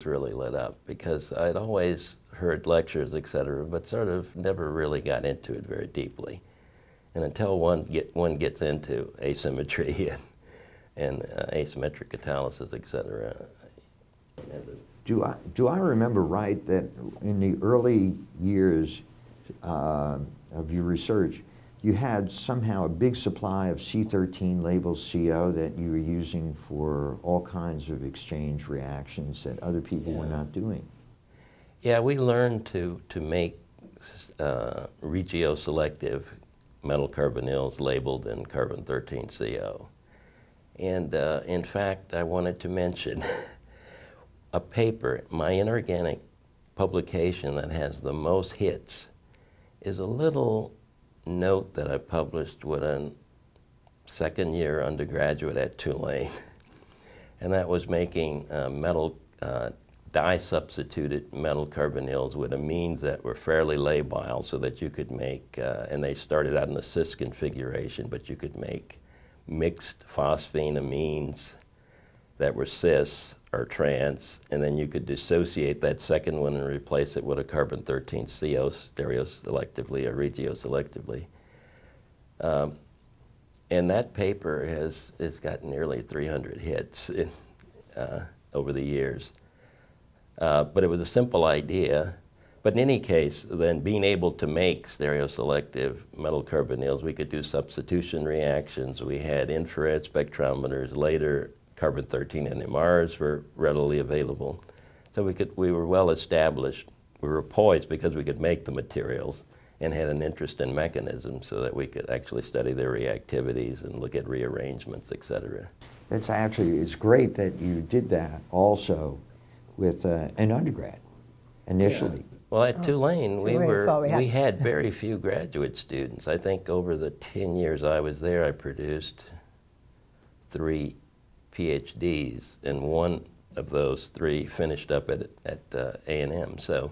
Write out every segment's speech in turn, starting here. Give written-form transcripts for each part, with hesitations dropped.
really lit up because I'd always heard lectures, etc., but sort of never really got into it very deeply. And until one gets into asymmetry and asymmetric catalysis, etc. Do I remember right that in the early years of your research, you had somehow a big supply of C13 labeled CO that you were using for all kinds of exchange reactions that other people were not doing? Yeah, we learned to make regioselective metal carbonyls labeled in carbon-13 CO. And in fact, I wanted to mention a paper, my inorganic publication that has the most hits is a little note that I published with a second-year undergraduate at Tulane. And that was making metal dye-substituted metal carbonyls with amines that were fairly labile so that you could make, and they started out in the cis configuration, but you could make mixed phosphine amines that were cis or trans, and then you could dissociate that second one and replace it with a carbon-13 CO stereoselectively or regioselectively. And that paper has got nearly 300 hits over the years. But it was a simple idea. But in any case, then being able to make stereoselective metal carbonyls, we could do substitution reactions. We had infrared spectrometers. Later, carbon-13 NMRs were readily available. So we were well established. We were poised because we could make the materials and had an interest in mechanisms so that we could actually study their reactivities and look at rearrangements, et cetera. It's great that you did that also with an undergrad initially. Yeah. Well, at Tulane, we had very few graduate students. I think over the 10 years I was there, I produced 3 PhDs, and one of those 3 finished up at A&M. So,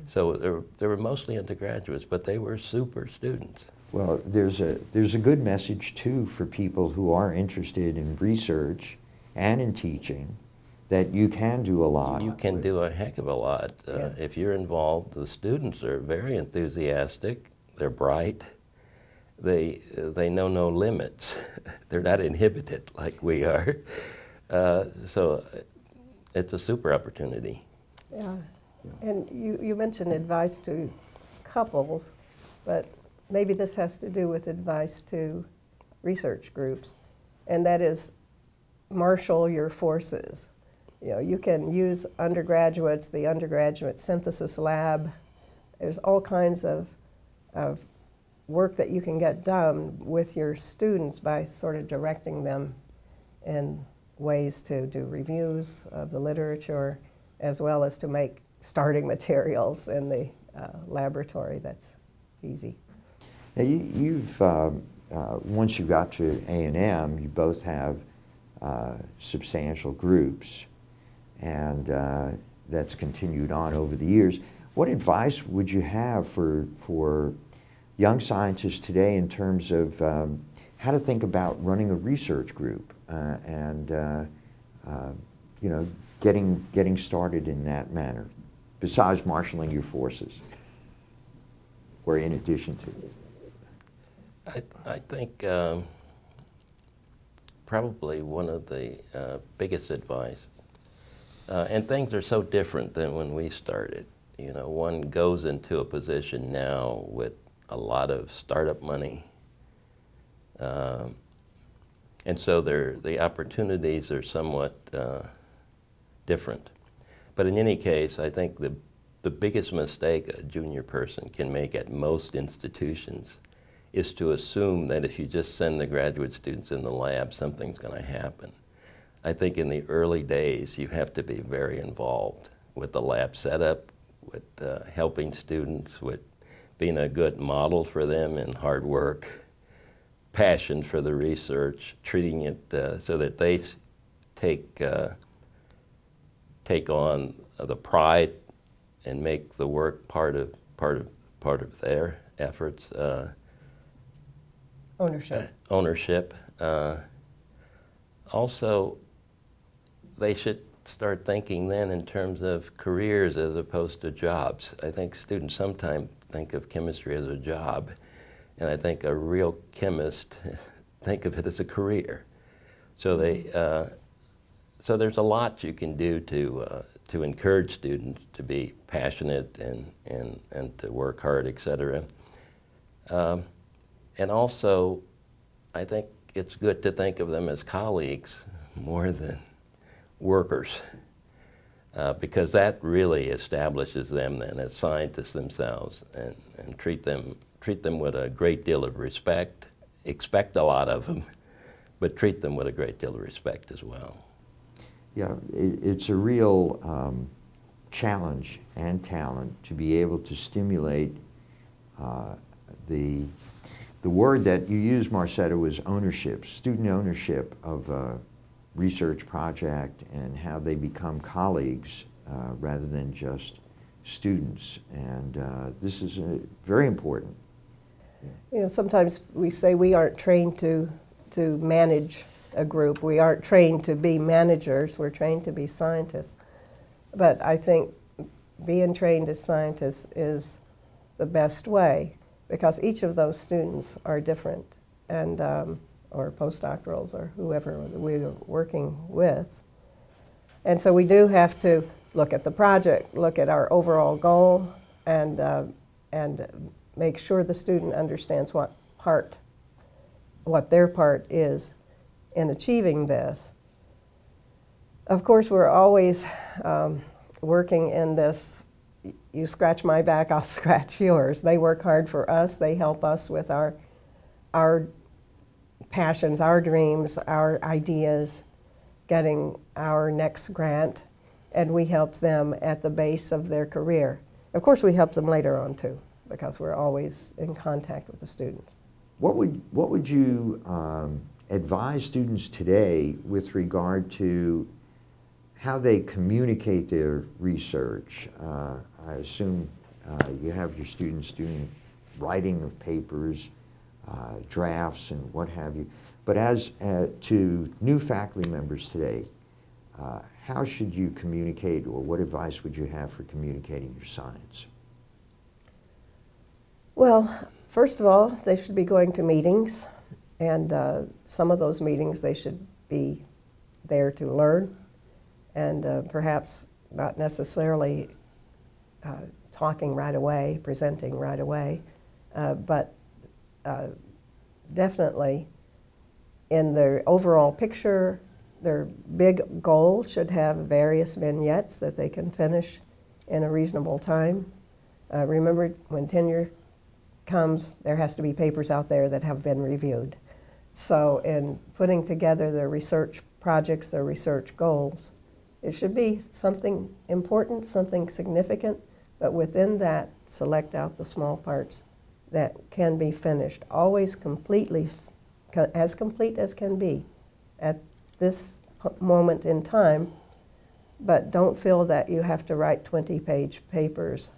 so they were mostly undergraduates, but they were super students. Well, there's a good message too for people who are interested in research and in teaching, that you can do a lot. You can do a heck of a lot. Yes. If you're involved. The students are very enthusiastic, they're bright, they know no limits. They're not inhibited like we are. So it's a super opportunity. Yeah. And you mentioned advice to couples, but maybe this has to do with advice to research groups, and that is marshal your forces. You know, you can use undergraduates, the undergraduate synthesis lab. There's all kinds of work that you can get done with your students by sort of directing them in ways to do reviews of the literature, as well as to make starting materials in the laboratory. That's easy. Now you've once you got to A&M, you both have substantial groups, and that's continued on over the years. What advice would you have for young scientists today in terms of how to think about running a research group and you know, getting started in that manner, besides marshaling your forces, or in addition to? I think probably one of the biggest advice, and things are so different than when we started. You know, one goes into a position now with a lot of startup money, and so the opportunities are somewhat different. But in any case, I think the biggest mistake a junior person can make at most institutions is to assume that if you just send the graduate students in the lab, something's going to happen. I think in the early days, you have to be very involved with the lab setup, with helping students, with being a good model for them in hard work, passion for the research, treating it so that they take on the pride and make the work part of their efforts. Ownership. Ownership. Also, they should start thinking then in terms of careers as opposed to jobs. I think students sometimes think of chemistry as a job, and I think a real chemist think of it as a career. So so there's a lot you can do to encourage students to be passionate and to work hard, etc. And also, I think it's good to think of them as colleagues more than workers, because that really establishes them then as scientists themselves, and treat them with a great deal of respect. Expect a lot of them, but treat them with a great deal of respect as well. Yeah, it's a real challenge and talent to be able to stimulate the word that you used, Marcetta, was ownership, student ownership of a research project and how they become colleagues rather than just students. And this is very important. You know, sometimes we say we aren't trained to manage a group. We aren't trained to be managers. We're trained to be scientists. But I think being trained as scientists is the best way, because each of those students are different, and or postdoctorals or whoever we're working with. And so we do have to look at the project, look at our overall goal, and make sure the student understands what their part is in achieving this. Of course, we're always working in this, you scratch my back, I'll scratch yours. They work hard for us. They help us with our passions, our dreams, our ideas, getting our next grant, and we help them at the base of their career. Of course, we help them later on too, because we're always in contact with the students. What would you advise students today with regard to how they communicate their research? I assume you have your students doing writing of papers, drafts, and what have you. But as to new faculty members today, how should you communicate, or what advice would you have for communicating your science? Well, first of all, they should be going to meetings, and some of those meetings they should be there to learn, and perhaps not necessarily talking right away, presenting right away, but definitely in their overall picture, their big goal should have various vignettes that they can finish in a reasonable time. Remember, when tenure comes, there has to be papers out there that have been reviewed. So in putting together their research projects, their research goals, it should be something important, something significant, but within that, select out the small parts that can be finished. Always completely, as complete as can be at this moment in time, but don't feel that you have to write 20-page papers.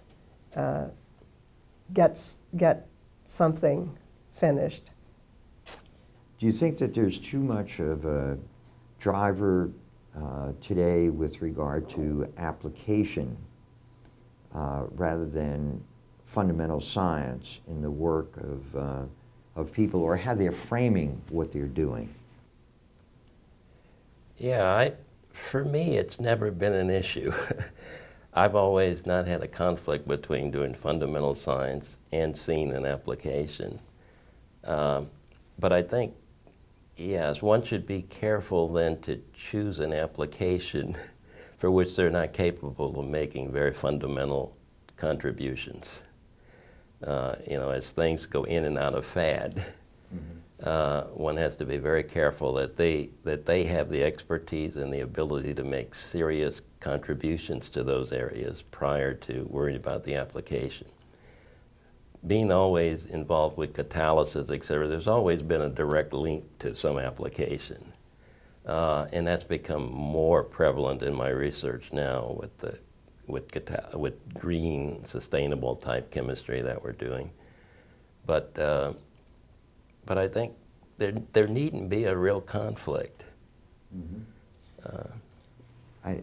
Get something finished. Do you think that there's too much of a driver today with regard to application rather than fundamental science in the work of people, or how they're framing what they're doing? Yeah, for me, it's never been an issue. I've always not had a conflict between doing fundamental science and seeing an application. But I think, yes, one should be careful then to choose an application for which they're not capable of making very fundamental contributions. You know, as things go in and out of fad, one has to be very careful that they have the expertise and the ability to make serious contributions to those areas prior to worrying about the application. Being always involved with catalysis, etc., there's always been a direct link to some application. And that's become more prevalent in my research now with green, sustainable type chemistry that we're doing. But I think there needn't be a real conflict.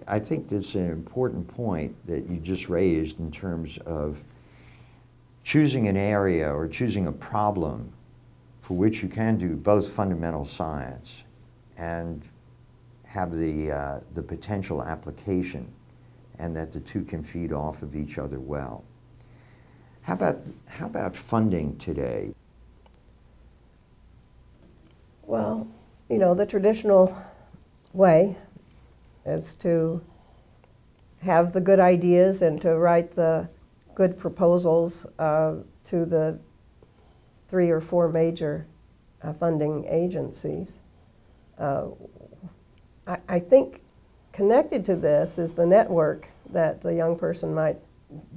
I think that's an important point that you just raised in terms of choosing an area or choosing a problem for which you can do both fundamental science and have the potential application, and that the two can feed off of each other well. How about funding today? Well, you know, the traditional way is to have the good ideas and to write the good proposals to the 3 or 4 major funding agencies. I think connected to this is the network that the young person might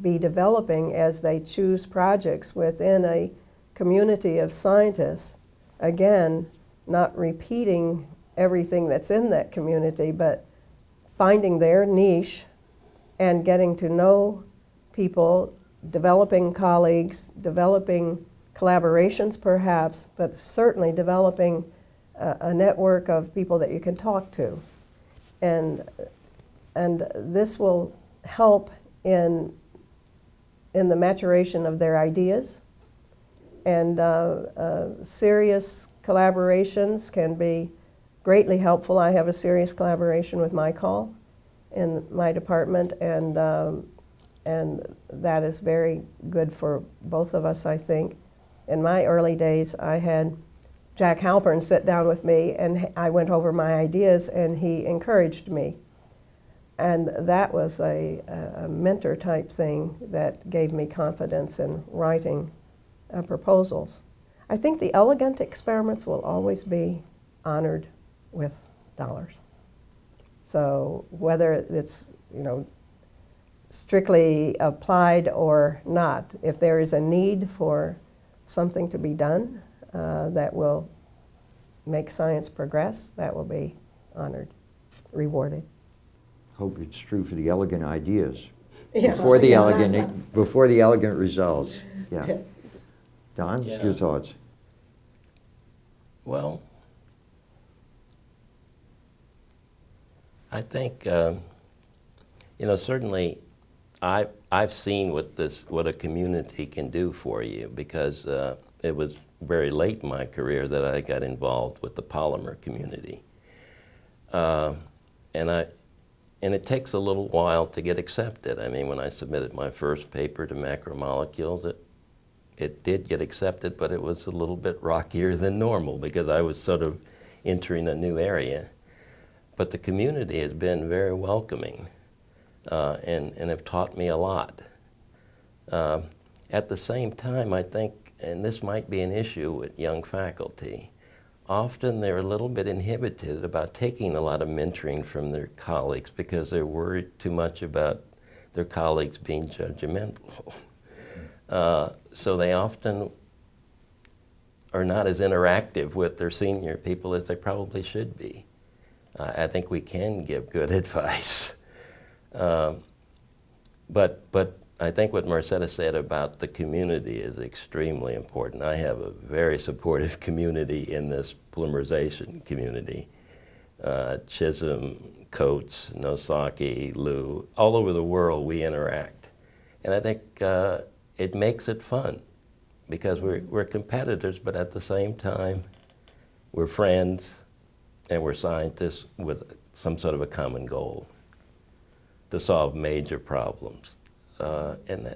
be developing as they choose projects within a community of scientists. Again, not repeating everything that's in that community, but finding their niche and getting to know people, developing colleagues, developing collaborations perhaps, but certainly developing a network of people that you can talk to. And this will help in the maturation of their ideas. And serious collaborations can be greatly helpful. I have a serious collaboration with my call in my department, and that is very good for both of us, I think. In my early days, I had Jack Halpern sit down with me, and I went over my ideas, and he encouraged me. And that was a mentor type thing that gave me confidence in writing proposals. I think the elegant experiments will always be honored with dollars. So whether it's, you know, strictly applied or not, if there is a need for something to be done that will make science progress, that will be honored, rewarded. Hope it's true for the elegant ideas. Yeah. Before the elegant results. Yeah. Don, Yeah. your thoughts? Well, I think, you know, certainly I've seen what a community can do for you, because it was very late in my career that I got involved with the polymer community. And it takes a little while to get accepted. I mean, when I submitted my first paper to macromolecules, it did get accepted, but it was a little bit rockier than normal because I was sort of entering a new area. But the community has been very welcoming and have taught me a lot. At the same time, I think, and this might be an issue with young faculty, often they're a little bit inhibited about taking a lot of mentoring from their colleagues because they're worried too much about their colleagues being judgmental. So they often are not as interactive with their senior people as they probably should be. I think we can give good advice. But I think what Marcetta said about the community is extremely important. I have a very supportive community in this polymerization community. Chisholm, Coates, Nosaki, Lou, all over the world we interact. And I think it makes it fun because we're competitors, but at the same time, we're friends and we're scientists with some sort of a common goal to solve major problems. And